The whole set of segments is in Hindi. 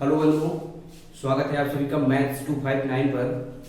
हेलो बंधुओं, स्वागत है आप सभी का मैथ्स 259 पर।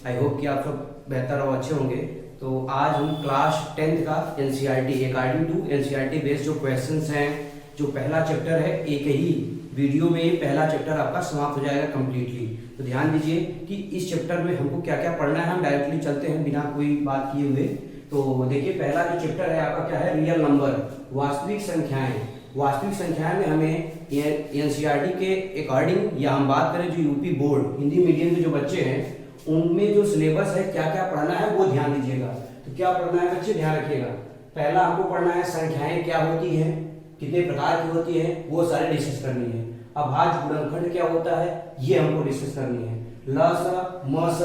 आई होप कि आप सब बेहतर और अच्छे होंगे। तो आज हम क्लास 10th का NCERT according to NCERT based जो क्वेश्चंस हैं, जो पहला चैप्टर है, एक ही वीडियो में पहला चैप्टर आपका समाप्त हो जाएगा कम्प्लीटली। तो ध्यान दीजिए कि इस चैप्टर में हमको क्या क्या पढ़ना है। हम डायरेक्टली चलते हैं बिना कोई बात किए हुए। तो देखिए, पहला जो चैप्टर है आपका क्या है, रियल नंबर, वास्तविक संख्याएं। वास्तविक संख्याएं में हमें एनसीईआरटी के अकॉर्डिंग, या हम बात करें जो यूपी बोर्ड हिंदी मीडियम के जो बच्चे हैं उनमें जो सिलेबस है क्या क्या पढ़ना है वो ध्यान दीजिएगा। तो क्या पढ़ना है बच्चे, ध्यान रखिएगा। पहला हमको पढ़ना है संख्याएं क्या होती हैं, कितने प्रकार की होती है, वो सारे डिस्कस करनी है। अभाज्य गुणनखंड क्या होता है ये हमको डिस्कस करनी है। ल स म स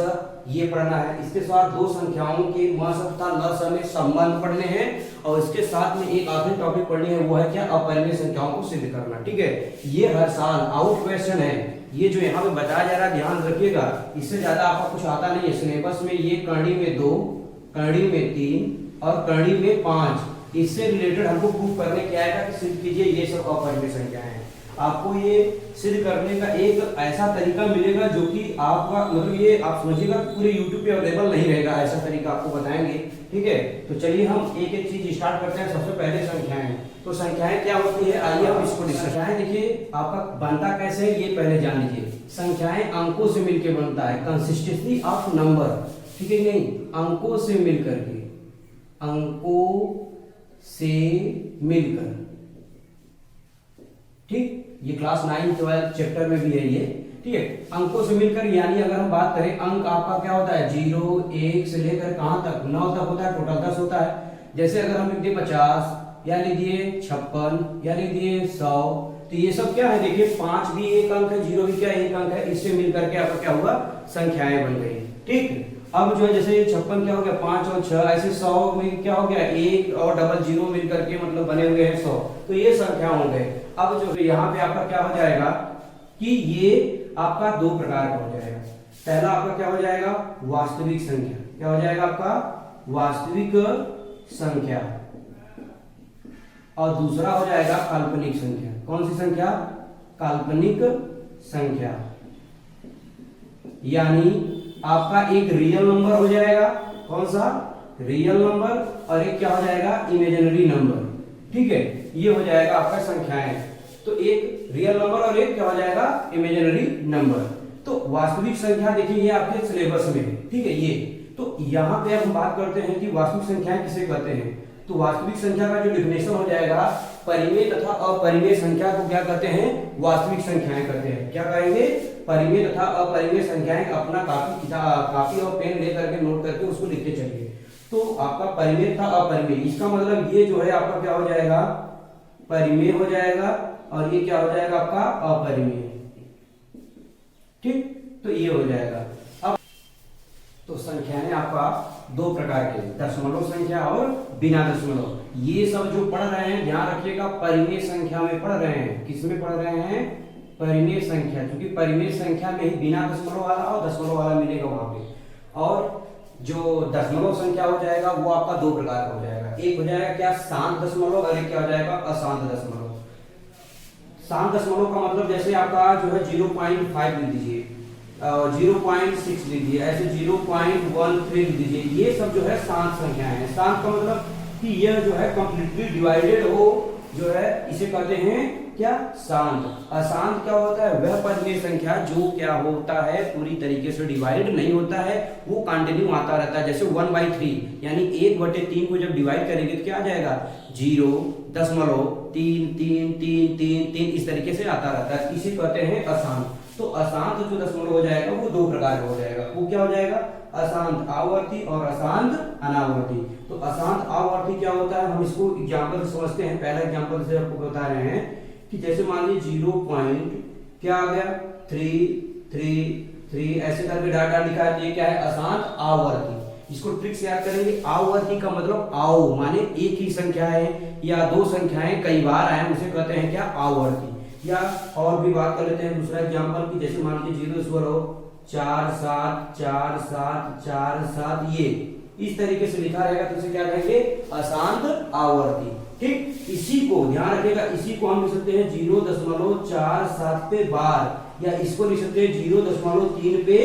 ये पढ़ना है। इसके साथ दो संख्याओं के म स तथा ल स में संबंध पढ़ने हैं। और इसके साथ में एक आखिरी टॉपिक पढ़नी है, वो है क्या, अपरिमेय संख्याओं को सिद्ध करना। ठीक है, ये हर साल आउट क्वेश्चन है। ये जो यहाँ पे बताया जा रहा है ध्यान रखिएगा, इससे ज्यादा आपका कुछ आता नहीं है सिलेबस में। ये करणी में 2, करणी में 3 और करणी में 5, इससे रिलेटेड हमको प्रूव करने क्या आएगा कि सिद्ध कीजिए ये सब अपरिमेय संख्या है। आपको ये सिद्ध करने का एक ऐसा तरीका मिलेगा जो कि आपका मतलब ये आप समझिएगा पूरे YouTube पे अवेलेबल नहीं रहेगा, ऐसा तरीका आपको बताएंगे। ठीक है, तो चलिए हम एक एक चीज स्टार्ट करते हैं। सबसे पहले संख्याएं। तो संख्याएं क्या होती है, आइए हम इसको डिस्कस करें। देखिए आपका बनता कैसे है ये पहले जान लीजिए। संख्याएं अंकों से मिलकर बनता है, कंसिस्टेंसी ऑफ नंबर। ठीक है, नहीं अंकों से मिलकर के, अंकों से मिलकर। ठीक, ये क्लास 9 12 चैप्टर में भी है ये। ठीक है, अंकों से मिलकर, यानी अगर हम बात करें अंक आपका क्या होता है, 0 1 से लेकर कहां तक, 9 तक होता है, टोटल 10 होता है। जैसे अगर हम लिख दिए 50 या लिख दिए 56 या लिख दिए 100, तो ये सब क्या है, देखिए 5 भी एक अंक है, 0 भी क्या एक अंक है। इससे मिलकर के आपका क्या हुआ, संख्याएं बन गई। ठीक, अब जो है जैसे 56 क्या हो गया, 5 और 6, ऐसे 100 में क्या हो गया, 1 और डबल 0 मिलकर के मतलब बने हुए हैं 100। तो ये संख्या हो गए। अब जो यहाँ पे आपका क्या हो जाएगा कि ये आपका दो प्रकार का हो जाएगा। पहला आपका क्या हो जाएगा, वास्तविक संख्या। क्या हो जाएगा आपका, वास्तविक संख्या। और दूसरा हो जाएगा काल्पनिक संख्या। कौन सी संख्या, काल्पनिक संख्या। यानी आपका एक रियल नंबर हो जाएगा, कौन सा, रियल नंबर, और एक क्या हो जाएगा, इमेजिनरी नंबर। ठीक है, ये हो जाएगा आपका संख्याएं। तो एक रियल नंबर और एक क्या हो जाएगा, इमेजिनरी नंबर। तो वास्तविक संख्या देखिए ये आपके सिलेबस में है। ठीक है, ये तो यहाँ पे अब हम बात करते हैं कि वास्तविक संख्याएं किसे कहते हैं। तो वास्तविक संख्या का जो डिफिनेशन हो जाएगा, परिमेय तथा अपरिमेय संख्या को क्या कहते हैं, वास्तविक संख्याएं कहते हैं। क्या कहेंगे, परिमेय तथा अपरिमेय संख्याएं। अपना कापी और पेन लेकर के नोट करके उसको लिखते चलिए। तो आपका परिमेय तथा अपरिमेय, इसका मतलब ये जो है आपका क्या हो जाएगा, परिमेय हो जाएगा, और ये क्या हो जाएगा आपका अपरिमेय। ठीक, तो ये हो जाएगा। अब तो संख्याएं आपका दो प्रकार के, दशमलव संख्या और बिना दशमलव। ये सब जो पढ़ रहे हैं ध्यान रखिएगा, परिमेय संख्या में पढ़ रहे हैं। किस में पढ़ रहे हैं, परिमेय संख्या। क्योंकि परिमेय संख्या में ही बिना दशमलव वाला और दशमलव वाला मिलेगा वहां पे। और जो दशमलव संख्या हो जाएगा वो आपका दो प्रकार का हो जाएगा। एक हो जाएगा क्या, शांत दशमलव, और एक क्या हो जाएगा, अशांत दशमलव। शांत दशमलव का मतलब जैसे आपका जो है 0.5 लिख दीजिए, 0.6 लिख दीजिए, ऐसे 0.13 लिख दीजिए। ये सब जो है शांत संख्याएं हैं। शांत का मतलब कि यह जो है कंप्लीटली डिवाइडेड हो, जो है इसे कहते हैं क्या, शांत। अशांत क्या होता है, वह परिमेय संख्या जो क्या होता है, पूरी तरीके से डिवाइड नहीं होता है, वो कंटिन्यू आता रहता है। जैसे 1/3, यानी 1/3 को जब डिवाइड करेंगे तो क्या आ जाएगा, 0.33333, इस तरीके से आता रहता है। इसे कहते हैं अशांत। तो अशांत जो दशमलव हो जाएगा वो दो प्रकार का हो जाएगा। वो क्या हो जाएगा, अशांत आवर्ती और अशांत अनावर्ती। तो अशांत आवर्ती क्या होता है, हम इसको एग्जांपल से समझते हैं। पहला एग्जांपल से आपको बता रहे हैं कि जैसे मान लीजिए 0. क्या आ गया, 333, ऐसे करके डाटा लिखा है। ये क्या है, अशांत आवर्ती। इसको ट्रिक से याद करेंगे। आवर्ती का मतलब आओ माने एक ही संख्या है या दो संख्याएं कई बार आए, उसे कहते हैं क्या, आवर्ती। या और भी बात कर लेते हैं दूसरा एग्जांपल की, जैसे मान लीजिए 0 7 4 7 4 7, ये इस तरीके से लिखा रहेगा तो इसे क्या कहेंगे, अशांत आवर्ती। ठीक, इसी को ध्यान रखिएगा, इसी को हम लिख सकते हैं 0.47 पे बार, या इसको लिख सकते हैं 0.3 पे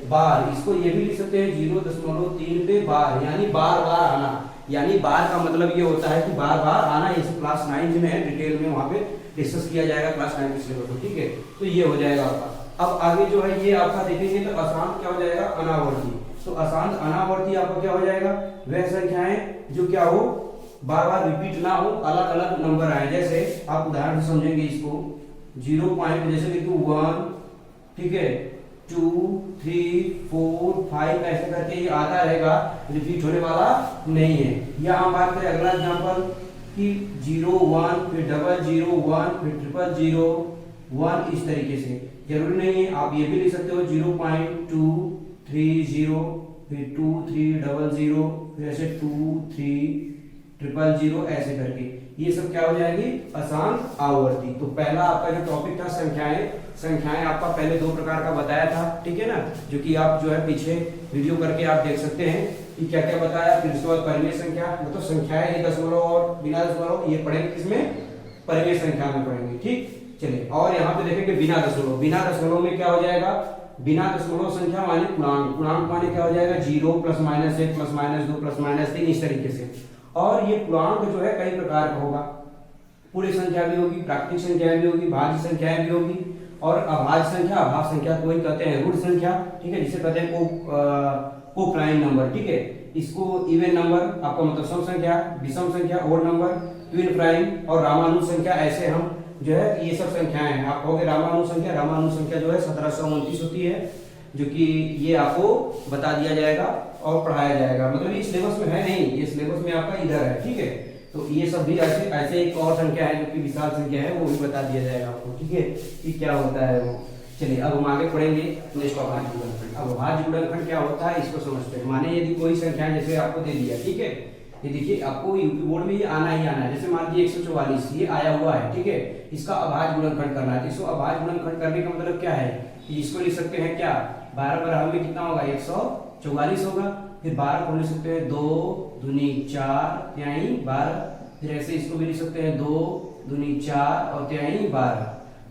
बार, इसको ये भी लिख सकते हैं 0.3 पे बार, यानी बार बार आना। यानी बार का मतलब ये होता है कि बार बार आना। ये सब क्लास 9 में है, डिटेल में वहां पे डिस्कस किया जाएगा क्लास 9 के सिलेबस में, ठीक है। तो ये हो जाएगा आपका। अब आगे जो है ये आपका देखेंगे तो अशांत क्या हो जाएगा, अनावर्ती। तो अशांत अनावर्ती आपका क्या हो जाएगा, वह संख्याएं जो क्या हो, बार बार रिपीट ना हो, अलग अलग नंबर आए। जैसे आप उदाहरण से समझेंगे इसको, 0 पॉइंट जैसे लिखो 1, ठीक है, 2, 3, 4, 5 ऐसे करके ये आता रहेगा, रिपीट होने वाला नहीं है। या हम बात करें अगला एग्जांपल कि 0, 1 फिर 0, 1 फिर 0, 1 इस तरीके से। जरूरी नहीं है, आप ये भी लिख सकते हो 0.230 फिर 2, 3, 0, फिर ऐसे 2, 3, 000 ऐसे करके। ये सब क्या हो जाएगी, अशांत आवर्ती। तो पहला आपका जो टॉपिक था संख्याएं आपका पहले 2 प्रकार का बताया था, ठीक है ना, जो कि आप जो है पीछे वीडियो करके आप देख सकते हैं कि क्या क्या बताया। फिर उसके बाद परिमेय संख्या, मतलब संख्याएं ये दशमलव और बिना दशमलव, ये पढ़ेंगे किसमें, परिमेय संख्या में पढ़ेंगे, ठीक। चलिए, और यहाँ पे देखेंगे बिना दशमलव। बिना दशमलव में क्या हो जाएगा, बिना दशमलव संख्या माने पूर्णांक। पूर्णांक माने क्या हो जाएगा, 0 +, -1 +, -2 +, -3 इस तरीके से। और ये पूर्णांक जो है कई प्रकार का होगा, पूरी संख्या भी होगी, प्राकृतिक संख्या भी होगी, भाज्य संख्याएं भी होगी, और अभाज्य संख्या, अभाज्य संख्या को ही कहते हैं ऋण संख्या, ठीक है, जिसे कहते हैं को प्राइम नंबर, ठीक है। इसको इवन नंबर आपका मतलब सम संख्या, विषम संख्या, ओड नंबर, ट्विन प्राइम और रामानुज संख्या, ऐसे हम जो है ये सब संख्याएं हैं। आप कहोगे रामानुज संख्या जो है 1729 होती है, जो कि ये आपको बता दिया जाएगा और पढ़ाया जाएगा। मतलब ये सिलेबस में है नहीं, ये सिलेबस में आपका इधर है, ठीक है। तो ये सब भी ऐसे एक और संख्या है जो कि विशाल संख्या है, वो भी बता दिया जाएगा आपको, ठीक है, कि क्या होता है वो। चलिए, अब हम आगे पढ़ेंगे नेक्स्ट अभाज्य गुणनखंड। अब अभाज्य गुणनखंड क्या होता है इसको समझते हैं। माने यदि कोई संख्या जैसे आपको दे दिया, ठीक है, ये देखिए आपको यूपी बोर्ड में ये आना ही आना है। जैसे मान लीजिए 144 ये आया हुआ है, ठीक है, इसका अभाज्य गुणनखंड करना है। इसको अभाज्य गुणनखंड करने का मतलब क्या है कि इसको लिख सकते हैं क्या, 12 बराबर में कितना होगा, 144 होगा। फिर 12 को लिख सकते हैं 2 दूनी 4 तिहाई 12। फिर ऐसे इसको भी लिख सकते हैं 2 दूनी 4 और तिहाई 12।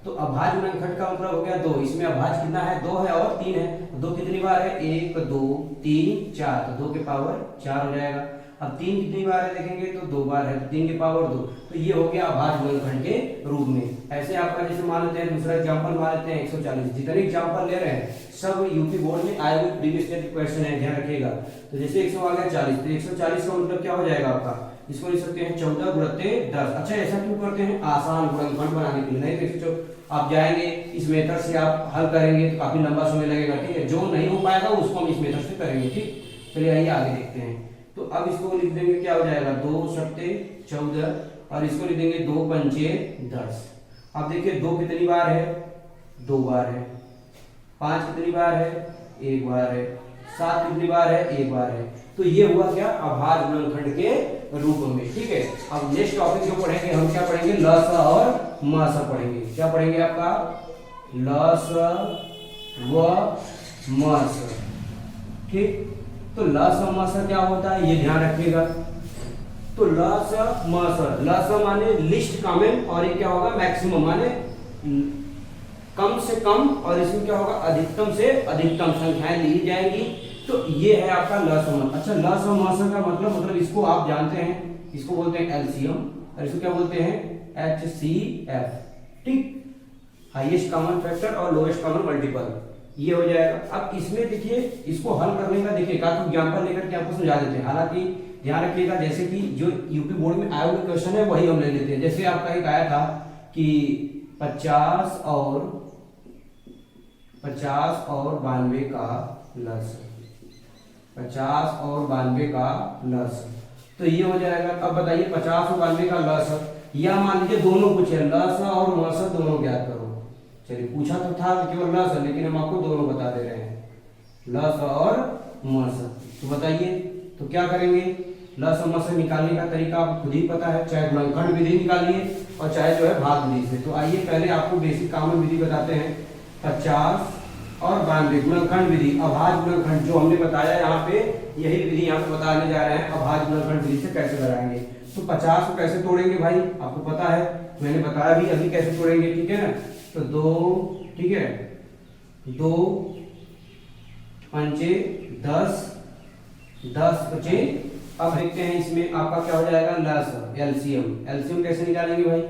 तो अभाज्य गुणनखंड का मतलब हो गया 2। इसमें अभाज्य कितना है, 2 है और 3 है। 2 कितनी बार है, 1, 2, 3, 4, तो 2 के पावर 4 हो जाएगा। अब 3 कितनी बार है देखेंगे तो 2 बार है, तो 3 के पावर 2। तो ये हो गया अभाज्य गुणनखंड के रूप में। ऐसे आपका जैसे मान लेते हैं दूसरा एग्जांपल मान लेते हैं 140। जितने एग्जांपल ले रहे हैं सब यूपी बोर्ड में आए हुए प्रीवियस ईयर के क्वेश्चन है, ध्यान रखिएगा। तो जैसे 100 आ गया 40, तो 140 का मतलब क्या हो जाएगा आपका, इसको लिख सकते हैं 14 गुणित 10। अच्छा, ऐसा क्यों करते हैं, आसान गुणनखंड बनाने के लिए। नहीं तो आप जाएंगे इस मेथड से आप हल करेंगे तो काफी लंबा समय लगेगा, ठीक है। जो नहीं हो पाएगा उसको हम इस मेथड से करेंगे, ठीक। चलिए आइए आगे देखते हैं। तो अब इसको लिख देंगे, क्या हो जाएगा, 2 सत्ते 14, और इसको लिख देंगे 2 पंचे 10। अब देखिए 2 कितनी बार है, 2 बार है। 5 कितनी बार है, 1 बार है। 7 कितनी बार है, 1 बार है। तो ये हुआ क्या, अभाज्य गुणनखंड के रूप में, ठीक है। अब नेक्स्ट टॉपिक जो पढ़ेंगे हम क्या पढ़ेंगे, लस और मस पढ़ेंगे। क्या पढ़ेंगे आपका, लस व मस, ठीक। तो लस और मस क्या होता है ये ध्यान रखिएगा। तो लस मस, लस माने लिस्ट कॉमन, और ये क्या होगा, मैक्सिमम माने कम से कम, और इसमें क्या होगा, अधिकतम से अधिकतम संख्याएं ली जाएंगी। तो ये है आपका लस और मस। अच्छा, लस और मस का मतलब इसको आप जानते हैं, इसको बोलते हैं एलसीएम, और इसको क्या बोलते हैं, एचसीएफ, ठीक, हाईएस्ट कॉमन फैक्टर और लोएस्ट कॉमन मल्टीपल, ये हो जाएगा। अब इसमें देखिए इसको हल करने का देखिए का एग्जांपल लेकर के आपको समझा देते हैं। हालांकि ध्यान रखिएगा जैसे कि जो यूपी बोर्ड में आए हुए क्वेश्चन है वही हम ले लेते हैं। जैसे आपका एक आया था कि 50 और 92 का लस, 50 और 92 का लस, तो ये हो जाएगा। अब बताइए 50 और 92 का लस, या मान लीजिए दोनों कुछ है, लस और मस दोनों ज्ञात करो। चलिए, पूछा तो था केवल लस, लेकिन हम आपको दोनों बता दे रहे हैं, लस और मस। तो बताइए तो क्या करेंगे, लस और मस निकालने का तरीका आपको खुद ही पता है, चाहे गुणनखंड विधि निकालिए और चाहे जो है भाग विधि से। तो आइए पहले आपको बेसिक कॉमन विधि बताते हैं। 50 और 92 गुणनखंड विधि, अभाज्य गुणनखंड जो हमने बताया यहाँ पे, यही विधि यहाँ पे बताने जा रहे हैं, अभाज्य गुणनखंड विधि से कैसे कराएंगे। तो 50 को कैसे तोड़ेंगे भाई, आपको पता है, मैंने बताया भी अभी कैसे तोड़ेंगे, ठीक है ना। तो 2, ठीक है, 2 पंचे 10, 10 बचे। अब देखते हैं इसमें आपका क्या हो जाएगा, लस एलसीएम। एलसीएम कैसे निकालेंगे भाई,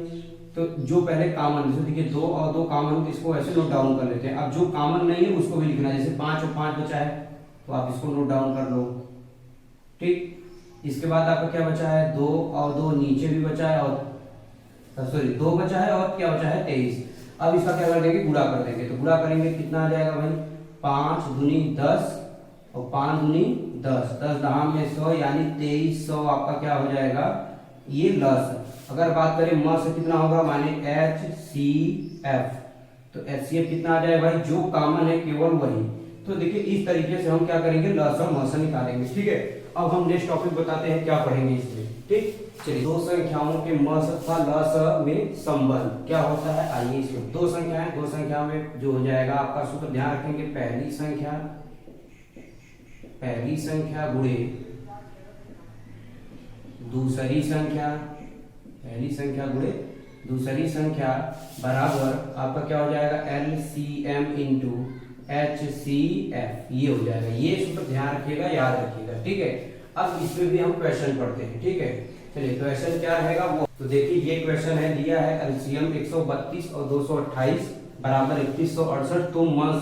तो जो पहले कॉमन, जैसे देखिए 2 और 2 कॉमन, तो इसको ऐसे नोट डाउन कर लेते हैं। अब जो कॉमन नहीं है उसको भी लिखना है, जैसे 5 और 5 बचा है तो आप इसको नोट डाउन कर लो, ठीक। इसके बाद आपका क्या बचा है, 2 और 2 नीचे भी बचा है, और सॉरी 2 बचा है और क्या बचा है 23। अब इसका क्या कर देंगे, गुणा कर देंगे। तो गुणा करेंगे कितना आ जाएगा भाई, 5 दूनी 10 और 5 दूनी 10, 10 दहा में 100 यानी 2300 आपका क्या हो जाएगा, ये लस। अगर बात करें म से कितना होगा, माने HCF, तो HCF कितना आ जाएगा भाई, जो कॉमन है केवल वही। तो देखिए इस तरीके से हम क्या करेंगे, लस और म से निकालेंगे, ठीक है। अब हम नेक्स्ट टॉपिक बताते हैं क्या पढ़ेंगे इसमें, ठीक। चलिए, दो संख्याओं के म तथा ल स में संबंध क्या होता है, आइए इसमें। दो संख्याएं, दो संख्या में जो हो जाएगा आपका सूत्र ध्यान रखेंगे, पहली संख्या गुणे दूसरी संख्या, पहली संख्या गुणे दूसरी संख्या बराबर आपका क्या हो जाएगा, LCM इंटू HCF, ये हो जाएगा। ये सूत्र ध्यान रखिएगा, याद रखिएगा, ठीक है। अब इसमें भी हम क्वेश्चन पढ़ते हैं, ठीक है। चलिए क्वेश्चन क्या रहेगा वो, तो देखिए ये क्वेश्चन है, दिया है एलसीएम 132 और 228 बराबर 3168, तो म स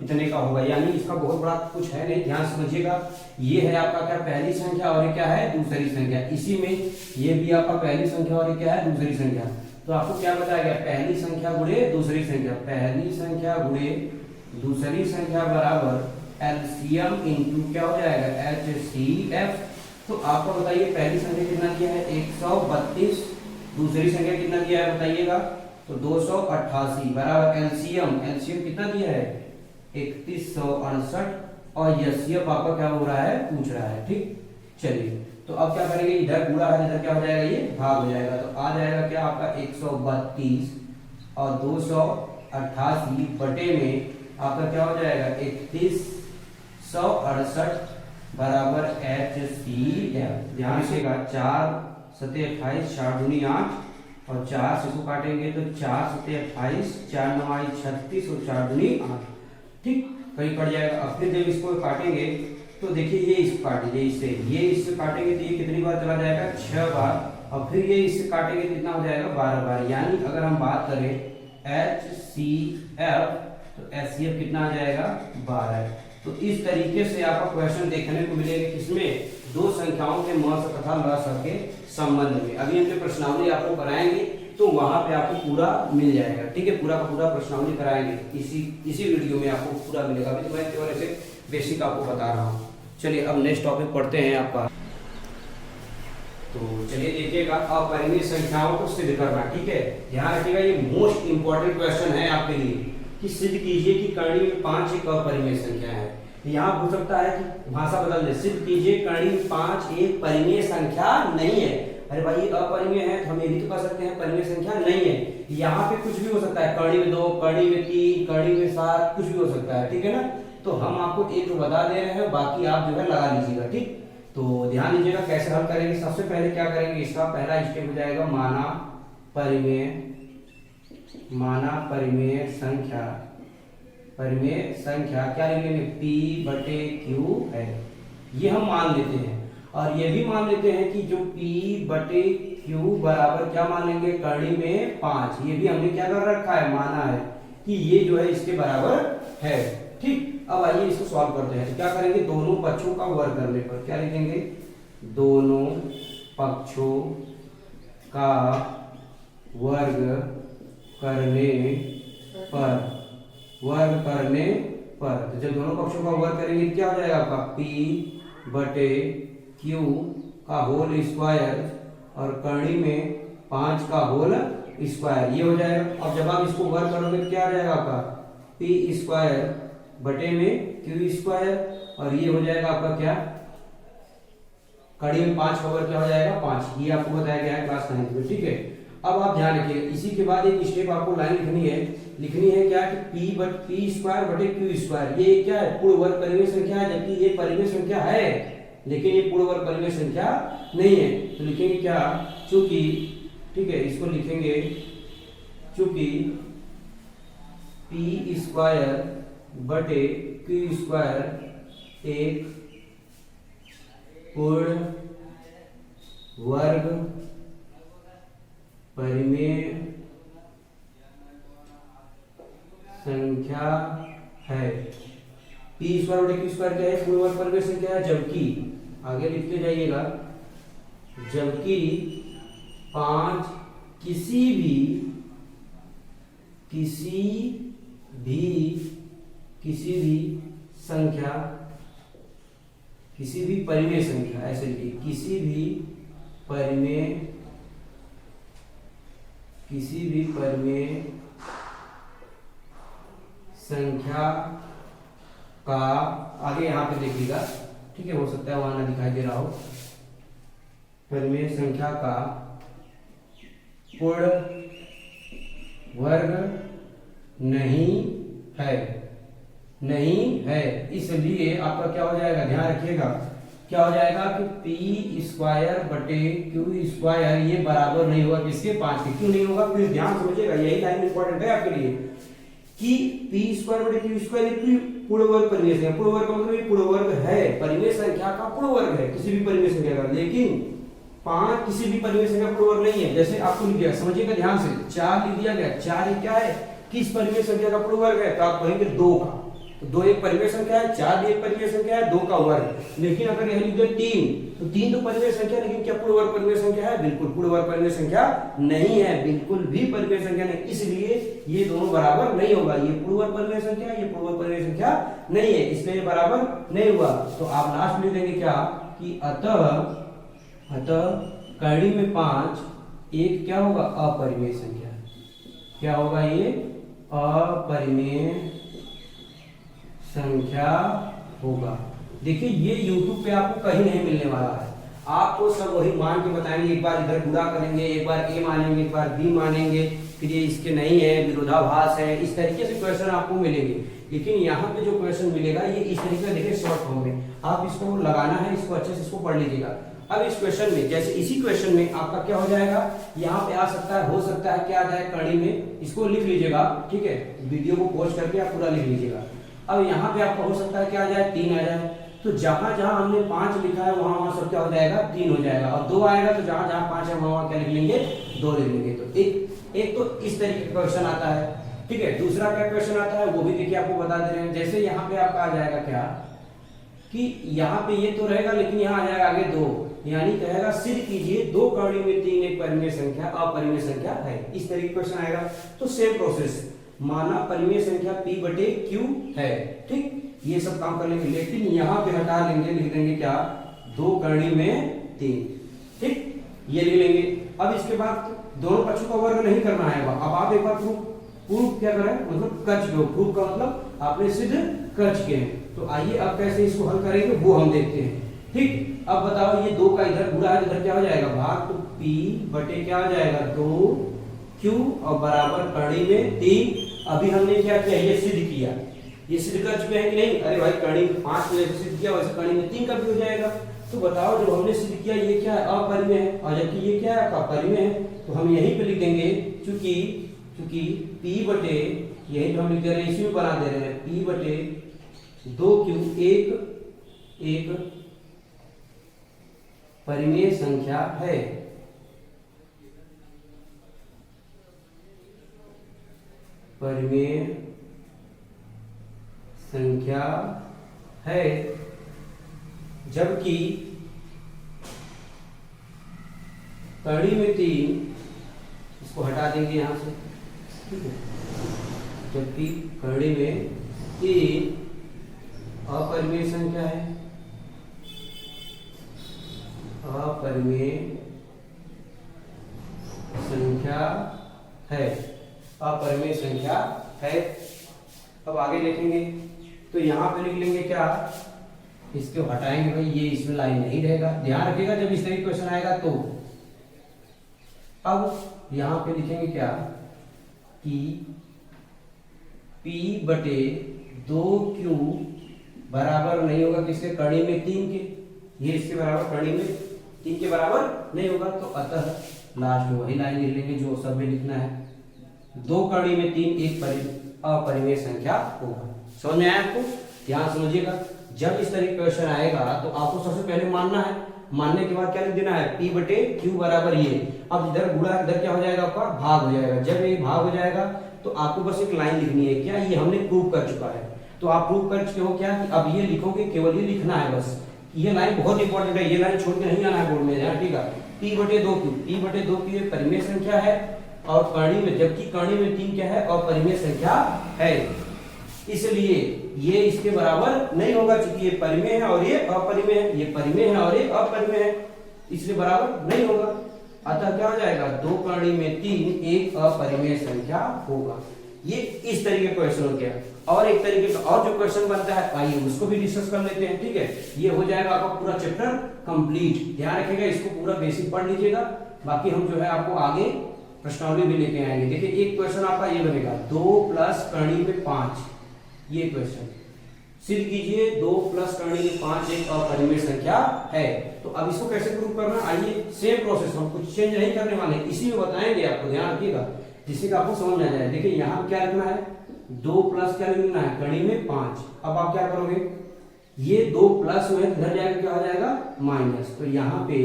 इतने का होगा, यानी इसका बहुत बड़ा कुछ है नहीं, ध्यान समझिएगा। ये है आपका क्या, पहली संख्या और ये क्या है, दूसरी संख्या। इसी में ये भी आपका पहली संख्या और ये क्या है, दूसरी संख्या। तो आपको क्या बताया गया, पहली संख्या गुणे दूसरी संख्या, पहली संख्या गुणे दूसरी संख्या बराबर एलसीएम इंटू क्या हो जाएगा, HCF। तो आपको बताइए पहली संख्या कितना दिया है, 132, दूसरी संख्या कितना दिया है बताइएगा, तो 288 बराबर एलसीएम कितना दिया है, 3168, और HCF आपका क्या हो रहा है, पूछ रहा है, ठीक। चलिए तो अब क्या करेंगे, इधर गुणा है, इधर क्या हो जाएगा, ये भाग हो जाएगा। तो आ जाएगा क्या आपका 132 और 288 बटे में आपका क्या हो जाएगा, 3168 बराबर HCF। ध्यान रखिएगा, 4 सते 28, 4 दूनी 8 और 4 से इसको काटेंगे तो 4 सते 28, 4 9 36 और 4 दूनी 8, ठीक, कहीं पड़ जाएगा। अब फिर जब इसको काटेंगे तो देखिए ये इसको काट दीजिए, इससे ये इससे काटेंगे तो ये कितनी बार चला जाएगा, 6 बार, और फिर ये इससे काटेंगे कितना हो जाएगा, 12 बार। यानी अगर हम बात करें HCF तो HCF कितना आ जाएगा, 12। तो इस तरीके से आपका क्वेश्चन देखने को मिलेगा, किसमें, दो संख्याओं के म तथा ल के संबंध में। अभी हम जो प्रश्नावली आपको कराएंगे तो वहां पे आपको पूरा मिल जाएगा, ठीक है, पूरा का पूरा प्रश्नावली कराएंगे, इसी वीडियो में आपको पूरा मिलेगा। अभी तो मैं केवल ऐसे बेसिक आपको बता रहा हूँ। चलिए अब नेक्स्ट टॉपिक पढ़ते हैं आपका। तो चलिए देखिएगा, अपरिमेय संख्याओं को सिद्ध करना, ठीक है। ध्यान रखिएगा, ये मोस्ट इंपॉर्टेंट क्वेश्चन है आपके लिए, कि सिद्ध कीजिए कि कर्णी में 5 एक अपरिमेय संख्या है। यहाँ हो सकता है कि भाषा बदल दे, सिद्ध कीजिए कर्णी में 5 एक परिमेय संख्या नहीं है। अरे भाई ये अपरिमेय है तो हम ये भी तो कह सकते हैं परिमेय संख्या नहीं है। यहाँ पे कुछ भी हो सकता है, कर्णी में 2, कर्णी में 3, कर्णी में 7, कुछ भी हो सकता है, ठीक है ना। तो हम आपको एक बता दे रहे हैं, बाकी आप जो है लगा लीजिएगा, ठीक। तो ध्यान दीजिएगा कैसे हल करेंगे। सबसे पहले क्या करेंगे, इसका पहला स्टेप हो जाएगा माना परिमेय संख्या क्या लिख लेंगे, P बटे Q है, ये हम मान लेते हैं। और ये भी मान लेते हैं कि जो P बटे Q बराबर क्या मान लेंगे, कर्णी में 5, ये भी हमने क्या कर रखा है, माना है कि ये जो है इसके बराबर है, ठीक। अब आइए इसको सॉल्व करते हैं। तो क्या करेंगे, दोनों पक्षों का वर्ग करने पर क्या लिखेंगे, दोनों पक्षों का वर्ग करने पर, तो जब दोनों पक्षों का वर्ग करेंगे क्या हो जाएगा आपका, P बटे Q का होल स्क्वायर और कर्णी में 5 का होल स्क्वायर, ये हो जाएगा। अब जब आप इसको वर्ग करोगे तो क्या आ जाएगा आपका, P स्क्वायर बटे में Q स्क्वायर, और ये हो जाएगा आपका क्या, कड़ी में 5 का वर्ग क्या हो जाएगा, 5। ये आपको बताया गया है क्लास 9 में, ठीक है। अब आप ध्यान रखिए, इसी के बाद एक स्टेप आपको लाइन लिखनी है क्या, कि P स्क्वायर बटे Q स्क्वायर, ये क्या है, पूर्ण वर्ग परिमेय संख्या है, जबकि ये परिमेय संख्या है, लेकिन ये पूर्ण वर्ग परिमेय संख्या नहीं है। तो लिखेंगे क्या, चूंकि, ठीक है, इसको लिखेंगे चूंकि पी स्क्वायर बटे क्यू स्क्वायर एक पूर्ण वर्ग परिमेय संख्या है। पी स्क्वायर बटे क्यू स्क्वायर क्या है, पूर्ण वर्ग परिमेय संख्या है। जबकि आगे लिखते जाइएगा, जबकि 5 किसी भी संख्या, किसी भी परिमेय संख्या, ऐसे लिखिए, किसी भी परिमेय संख्या का, आगे यहाँ पे देखिएगा, ठीक है, हो सकता है वहां ना दिखाई दे रहा हो, परिमेय संख्या का पूर्ण वर्ग नहीं है। इसलिए आपका क्या हो जाएगा, ध्यान रखिएगा, क्या हो जाएगा कि पी स्क्वायर बटे क्यू स्क्वायर ये बराबर नहीं होगा किसके, 5 के। क्यों नहीं होगा, फिर ध्यान समझिएगा, यही लाइन इंपॉर्टेंट है आपके लिए कि पी स्क्वायर बटे क्यू स्क्वायर पूर्ण वर्ग परिमेय संख्या, पूर्ण वर्ग का मतलब ये पूर्ण वर्ग है, परिमेय संख्या का पूर्ण वर्ग है किसी भी परिमेय संख्या का। लेकिन 5 किसी भी परिमेय संख्या पूर्ण वर्ग नहीं है। जैसे आपको लिख दिया, समझिएगा ध्यान से, 4 लिख दिया गया, 4 ये क्या है, किस परिमेय संख्या का पूर्ण वर्ग है, तो आप कहेंगे 2 का। तो 2 एक परिमेय संख्या है, 4 भी एक परिमेय संख्या है, 2 का वर्ग। लेकिन अगर यह लिख दे 3, तो 3 तो परिमेय संख्या, लेकिन क्या पूर्ण वर्ग परिमेय संख्या है, बिल्कुल पूर्ण वर्ग परिमेय संख्या नहीं है, बिल्कुल भी परिमेय संख्या नहीं। इसलिए ये दोनों बराबर नहीं होगा, ये पूर्ण वर्ग परिमेय संख्या, ये पूर्ण वर्ग परिमेय संख्या नहीं है, इसलिए ये बराबर नहीं हुआ। तो आप लास्ट में लिख देंगे क्या कि अतः कड़ी में 5 एक क्या होगा, अपरिमेय संख्या। क्या होगा, ये अपरिमेय संख्या होगा। देखिए ये YouTube पे आपको कहीं नहीं मिलने वाला है, आपको सब वही मान के बताएंगे, एक बार इधर गुणा करेंगे, एक बार ए मानेंगे, एक बार बी मानेंगे, फिर ये इसके नहीं है, विरोधाभास है, इस तरीके से क्वेश्चन आपको मिलेंगे। लेकिन यहाँ पे जो क्वेश्चन मिलेगा ये इस तरीके से, देखिए शॉर्ट फॉर्म में आप इसको लगाना है, इसको अच्छे से इसको पढ़ लीजिएगा। अब इस क्वेश्चन में, जैसे इसी क्वेश्चन में आपका क्या हो जाएगा, यहाँ पे आ सकता है, हो सकता है क्या आ जाए कड़ी में, इसको लिख लीजिएगा, ठीक है, वीडियो को पॉज करके आप पूरा लिख लीजिएगा। अब यहाँ पे आपका हो सकता है क्या आ जाए, 3 आ जाए। तो जहां जहां हमने 5 लिखा है वहां सब क्या हो जाएगा, 3 हो जाएगा। और 2 आएगा तो जहां जहां 5 है वहां क्या लिख लेंगे, 2 लिख लेंगे। तो एक तो इस तरीके का क्वेश्चन आता है, ठीक है। दूसरा क्या क्वेश्चन आता है वो भी देखिए आपको बता दे रहे हैं। जैसे यहाँ पे आपका आ जाएगा क्या कि यहाँ पे ये तो रहेगा, लेकिन यहाँ आ जाएगा आगे 2, यानी कहेगा सिद्ध कीजिए 2 कड़ी में 3 एक परिमेय संख्या अपरिमेय संख्या है। इस तरीके का क्वेश्चन आएगा। तो सेम प्रोसेस, माना परिमेय संख्या p बटे q है, ठीक, ये सब काम कर लेंगे। लेकिन यहाँ पे हटा लेंगे, लिख देंगे क्या, 2 कड़ी में 3, ठीक, ये ले लेंगे। अब इसके बाद दोनों पक्षों का वर्ग नहीं करना है। अब आप एक बार प्रूफ क्या करें, मतलब कर चुके हो, प्रूफ का मतलब आपने सिद्ध कर चुके हैं। तो आइए अब कैसे इसको हल करेंगे वो हम देखते हैं, ठीक। अब बताओ, ये 2 का इधर पूरा है, इधर क्या हो जाएगा भाग, तो p बटे क्या हो जाएगा 2q और बराबर कड़ी में 3। अभी हमने क्या किया, ये सिद्ध किया, ये सिद्ध कर चुके हैं कि नहीं, अरे भाई कड़ी में 5 में सिद्ध किया, वैसे कड़ी में 3 का भी हो जाएगा। तो बताओ जब हमने सिद्ध किया ये क्या है, अपरिमेय है, और जबकि ये क्या है, अपरिमेय है, तो हम यहीं पे लिख देंगे, चूंकि p बटे, यही पे हम लिख दे रहे हैं, इसी में बना दे रहे हैं, p बटे 2q एक परिमेय संख्या है। परिमेय संख्या है, जबकि कड़ी में 3, इसको हटा देंगे यहां से, ठीक है, जबकि कड़ी में 3 अपरिमेय संख्या है, अपरिमेय संख्या है, अपरिमेय संख्या है। अब आगे लिखेंगे तो यहाँ पे लिख लेंगे क्या, इसको हटाएंगे भाई, ये इसमें लाइन नहीं रहेगा, ध्यान रखिएगा जब इस तरह क्वेश्चन आएगा तो। अब यहाँ पे लिखेंगे क्या कि p बटे 2q बराबर नहीं होगा किसके, कड़ी में 3 के, ये इसके बराबर कड़ी में 3 के बराबर नहीं होगा, तो अतः लास्ट में वही लाइन लिख लेंगे जो सब में लिखना है, 2 कड़ी में 3 एक अपरिमेय संख्या होगा। समझ में आया आपको? ध्यान समझिएगा, जब इस तरह का क्वेश्चन आएगा तो आपको सबसे पहले मानना है, मानने के बाद क्या लिख देना है, P बटे Q बराबर ये। अब इधर गुणा इधर क्या हो जाएगा आपका, भाग हो जाएगा। जब ये भाग हो जाएगा तो आपको बस एक लाइन लिखनी है, क्या ये हमने प्रूव कर चुका है। तो आप प्रूव कर चुके हो क्या कि अब ये लिखोगे, केवल ये लिखना है बस। ये लाइन बहुत इंपॉर्टेंट है, ये लाइन छोड़ के नहीं आना है बोर्ड में यार, ठीक है। P बटे 2Q, P बटे 2Q एक परिमेय संख्या है और कर्ण में, जबकि कर्ण में 3 क्या है, अपरिमेय संख्या है, इसलिए ये इसके बराबर नहीं होगा, क्योंकि ये परिमेय है और ये अपरिमेय है, ये परिमेय है और ये अपरिमेय है, इसलिए बराबर नहीं होगा। अतः क्या हो जाएगा, 2 कर्ण में 3 एक अपरिमेय संख्या होगा। ये इस तरीके का क्वेश्चन हो गया। और एक तरीके का और जो क्वेश्चन बनता है, आइए उसको भी डिस्कस कर लेते हैं, ठीक है। ये हो जाएगा आपका पूरा चैप्टर कंप्लीट। ध्यान रखिएगा, इसको पूरा बेसिक पढ़ लीजिएगा, बाकी हम जो है आपको आगे प्रश्नावली भी लेके आएंगे। देखिए एक क्वेश्चन आपका ये बनेगा, 2 प्लस कर्ण में 5, ये क्वेश्चन सिद्ध कीजिए 2 प्लस कर्ण में 5 एक अपरिमेय संख्या है। तो अब इसको कैसे प्रूव करना, आइए सेम प्रोसेस, हम कुछ चेंज नहीं करने वाले, इसी में बताएंगे आपको, ध्यान रखिएगा जिससे कि आपको समझ में आ जाए। देखिए यहाँ क्या लिखना है, 2 प्लस क्या लिखना है, कर्ण में 5। अब आप क्या करोगे, ये 2 प्लस में इधर जाएगा क्या हो जाएगा, माइनस। तो यहाँ पे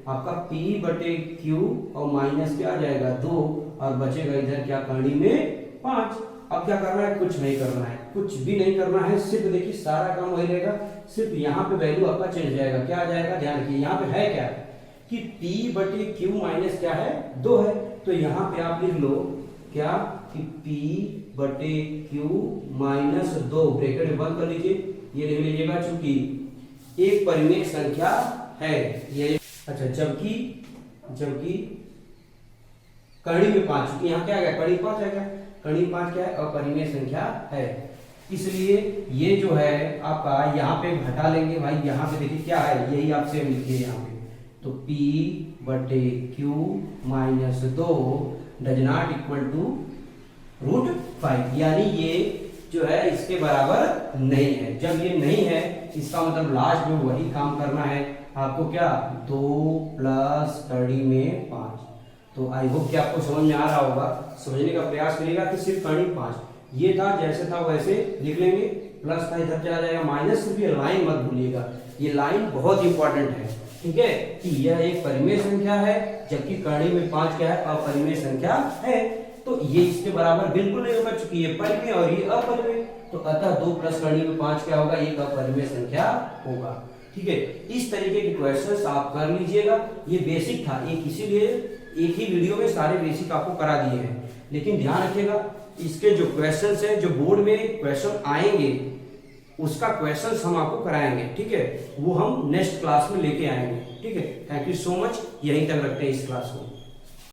आपका P बटे Q और माइनस क्या आ जाएगा 2 और बचेगा इधर क्या, कर्ण में 5। अब क्या करना है, कुछ नहीं करना है, कुछ भी नहीं करना है, सिर्फ देखिए सारा काम वही रहेगा, सिर्फ यहाँ पे वैल्यू आपका चेंज जाएगा। क्या आ जाएगा, ध्यान रखिए यहाँ पे है क्या कि P बटे Q माइनस क्या है, 2 है। तो यहाँ पे आप लिख लो क्या कि P बटे Q माइनस 2, ब्रैकेट में बंद कर लीजिए, ये लिख लीजिएगा चूंकि एक परिमेय संख्या है ये। अच्छा, जबकि कर्ण में 5, यहाँ क्या आ गया, कर्ण 5 आ गया, कर्ण 5 क्या है, अपरिमेय संख्या है, इसलिए ये जो है आपका यहाँ पे घटा लेंगे भाई। यहाँ पे देखिए क्या है, यही आपसे लिखिए यहाँ पे, तो P बटे Q minus 2 does not equal to √5, यानी ये जो है इसके बराबर नहीं है। जब ये नहीं है इसका मतलब लास्ट में वही काम करना है आपको, क्या 2 प्लस कर्ण में 5। तो आई होप कि आपको समझ में आ रहा होगा, समझने का प्रयास करिएगा कि सिर्फ कर्ण 5 ये था, जैसे था वैसे लिख लेंगे, प्लस था इधर चला जाएगा माइनस, सिर्फ ये लाइन मत भूलिएगा, ये लाइन बहुत इंपॉर्टेंट है, ठीक है, कि यह एक परिमेय संख्या है जबकि कर्ण में 5 क्या है, अपरिमेय संख्या है। तो ये इसके बराबर बिल्कुल नहीं होगा, चूंकि ये परिमेय और ये अपरिमेय, तो अतः 2 प्लस कर्ण में 5 क्या होगा, एक अपरिमेय संख्या होगा, ठीक है। इस तरीके के क्वेश्चंस आप कर लीजिएगा, ये बेसिक था, एक इसीलिए एक ही वीडियो में सारे बेसिक आपको करा दिए हैं। लेकिन ध्यान रखिएगा इसके जो क्वेश्चंस हैं, जो बोर्ड में क्वेश्चन आएंगे उसका क्वेश्चंस हम आपको कराएंगे, ठीक है, वो हम नेक्स्ट क्लास में लेके आएंगे, ठीक है। थैंक यू सो मच, यहीं तक रखते हैं इस क्लास को।